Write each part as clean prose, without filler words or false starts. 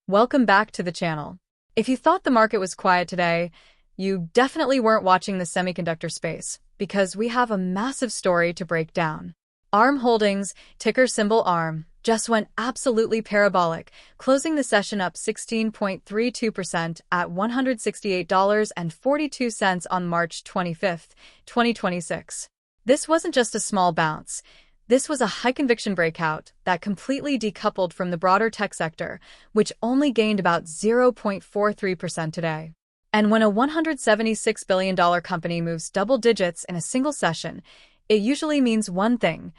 Welcome back to the channel. If you thought the market was quiet today, you definitely weren't watching the semiconductor space, because we have a massive story to break down. ARM Holdings, ticker symbol ARM, just went absolutely parabolic, closing the session up 16.32% at $168.42 on March 25, 2026. This wasn't just a small bounce. This was a high-conviction breakout that completely decoupled from the broader tech sector, which only gained about 0.43% today. And when a $176 billion company moves double digits in a single session, it usually means one thing: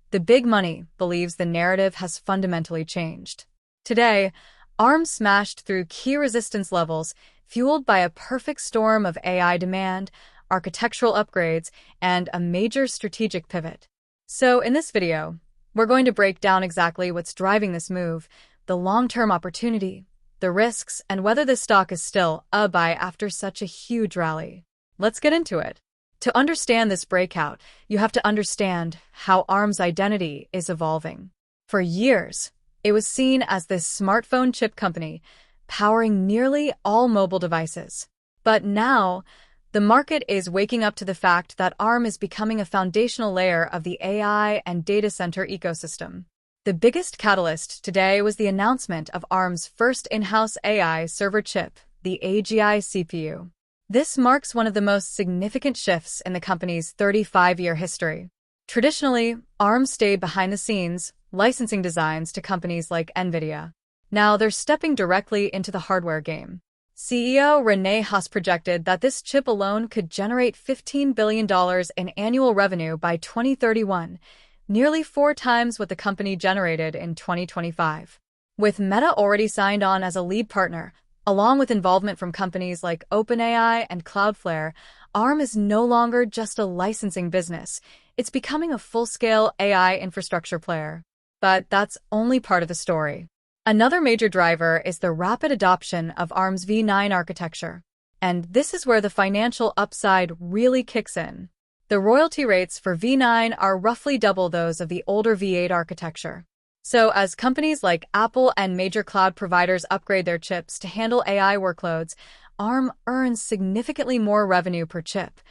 the big money believes the narrative has fundamentally changed. Today, ARM smashed through key resistance levels, fueled by a perfect storm of AI demand, architectural upgrades, and a major strategic pivot. So in this video, we're going to break down exactly what's driving this move, the long-term opportunity, the risks, and whether this stock is still a buy after such a huge rally. Let's get into it. To understand this breakout, you have to understand how ARM's identity is evolving. For years, it was seen as this smartphone chip company powering nearly all mobile devices. But now, the market is waking up to the fact that ARM is becoming a foundational layer of the AI and data center ecosystem. The biggest catalyst today was the announcement of ARM's first in-house AI server chip, the AGI CPU. This marks one of the most significant shifts in the company's 35-year history. Traditionally, ARM stayed behind the scenes, licensing designs to companies like NVIDIA. Now they're stepping directly into the hardware game. CEO Rene Haas projected that this chip alone could generate $15 billion in annual revenue by 2031, nearly 4 times what the company generated in 2025. With Meta already signed on as a lead partner, along with involvement from companies like OpenAI and Cloudflare, ARM is no longer just a licensing business. It's becoming a full-scale AI infrastructure player. But that's only part of the story. Another major driver is the rapid adoption of ARM's V9 architecture. And this is where the financial upside really kicks in. The royalty rates for V9 are roughly double those of the older V8 architecture. So as companies like Apple and major cloud providers upgrade their chips to handle AI workloads, ARM earns significantly more revenue per chip,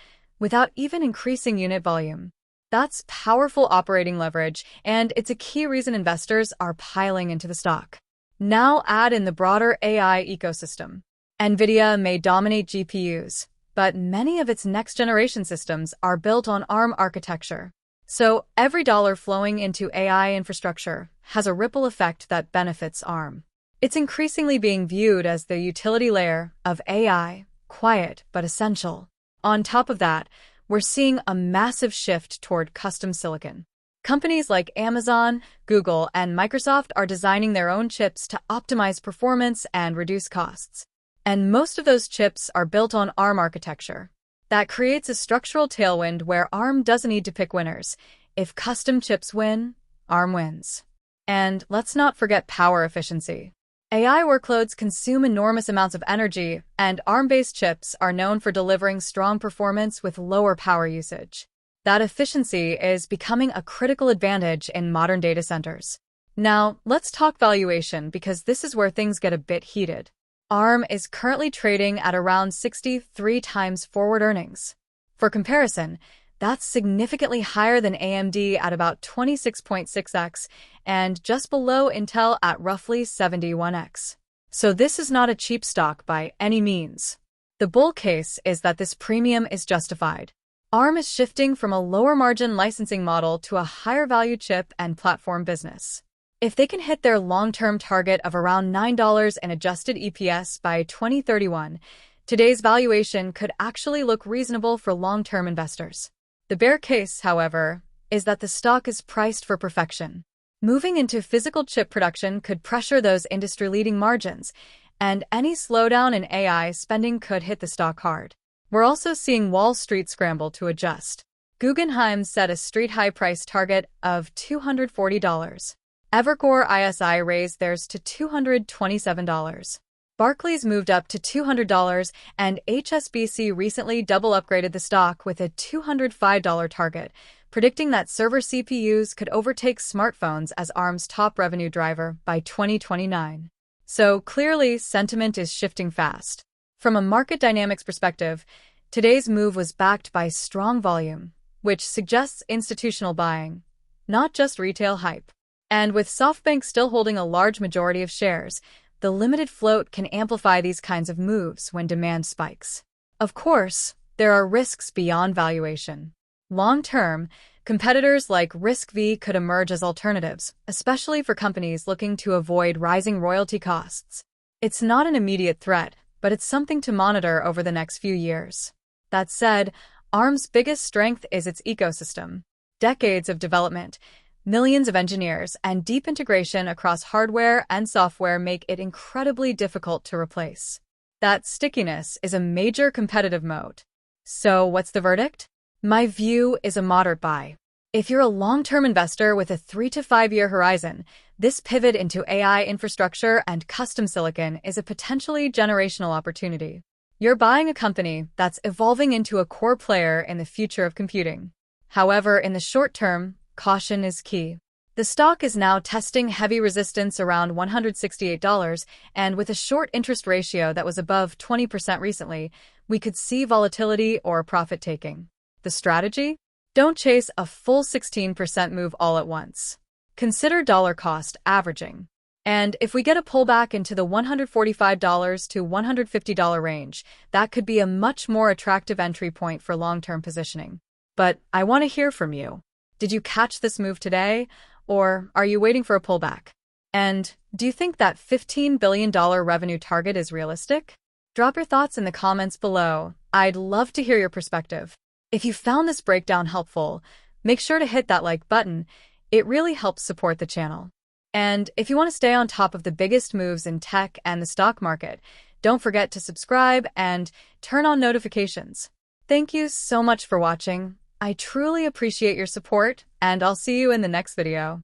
without even increasing unit volume. That's powerful operating leverage, and it's a key reason investors are piling into the stock. Now add in the broader AI ecosystem. NVIDIA may dominate GPUs, but many of its next-generation systems are built on ARM architecture. So every dollar flowing into AI infrastructure has a ripple effect that benefits ARM. It's increasingly being viewed as the utility layer of AI, quiet but essential. On top of that, we're seeing a massive shift toward custom silicon. Companies like Amazon, Google, and Microsoft are designing their own chips to optimize performance and reduce costs. And most of those chips are built on ARM architecture. That creates a structural tailwind where ARM doesn't need to pick winners. If custom chips win, ARM wins. And let's not forget power efficiency. AI workloads consume enormous amounts of energy, and ARM-based chips are known for delivering strong performance with lower power usage. That efficiency is becoming a critical advantage in modern data centers. Now, let's talk valuation, because this is where things get a bit heated. ARM is currently trading at around 63 times forward earnings. For comparison, that's significantly higher than AMD at about 26.6x and just below Intel at roughly 71x. So this is not a cheap stock by any means. The bull case is that this premium is justified. ARM is shifting from a lower-margin licensing model to a higher-value chip and platform business. If they can hit their long-term target of around $9 in adjusted EPS by 2031, today's valuation could actually look reasonable for long-term investors. The bear case, however, is that the stock is priced for perfection. Moving into physical chip production could pressure those industry-leading margins, and any slowdown in AI spending could hit the stock hard. We're also seeing Wall Street scramble to adjust. Guggenheim set a street-high price target of $240. Evercore ISI raised theirs to $227. Barclays moved up to $200, and HSBC recently double upgraded the stock with a $205 target, predicting that server CPUs could overtake smartphones as ARM's top revenue driver by 2029. So clearly, sentiment is shifting fast. From a market dynamics perspective, today's move was backed by strong volume, which suggests institutional buying, not just retail hype. And with SoftBank still holding a large majority of shares, the limited float can amplify these kinds of moves when demand spikes. Of course, there are risks beyond valuation. Long-term, competitors like RiskV could emerge as alternatives, especially for companies looking to avoid rising royalty costs. It's not an immediate threat, but it's something to monitor over the next few years. That said, ARM's biggest strength is its ecosystem. Decades of development, millions of engineers, and deep integration across hardware and software make it incredibly difficult to replace. That stickiness is a major competitive moat. So what's the verdict? My view is a moderate buy. If you're a long-term investor with a 3 to 5 year horizon, this pivot into AI infrastructure and custom silicon is a potentially generational opportunity. You're buying a company that's evolving into a core player in the future of computing. However, in the short term, caution is key. The stock is now testing heavy resistance around $168, and with a short interest ratio that was above 20% recently, we could see volatility or profit-taking. The strategy? Don't chase a full 16% move all at once. Consider dollar cost averaging. And if we get a pullback into the $145 to $150 range, that could be a much more attractive entry point for long-term positioning. But I want to hear from you. Did you catch this move today, or are you waiting for a pullback? And do you think that $15 billion revenue target is realistic? Drop your thoughts in the comments below. I'd love to hear your perspective. If you found this breakdown helpful, make sure to hit that like button. It really helps support the channel. And if you want to stay on top of the biggest moves in tech and the stock market, don't forget to subscribe and turn on notifications. Thank you so much for watching. I truly appreciate your support, and I'll see you in the next video.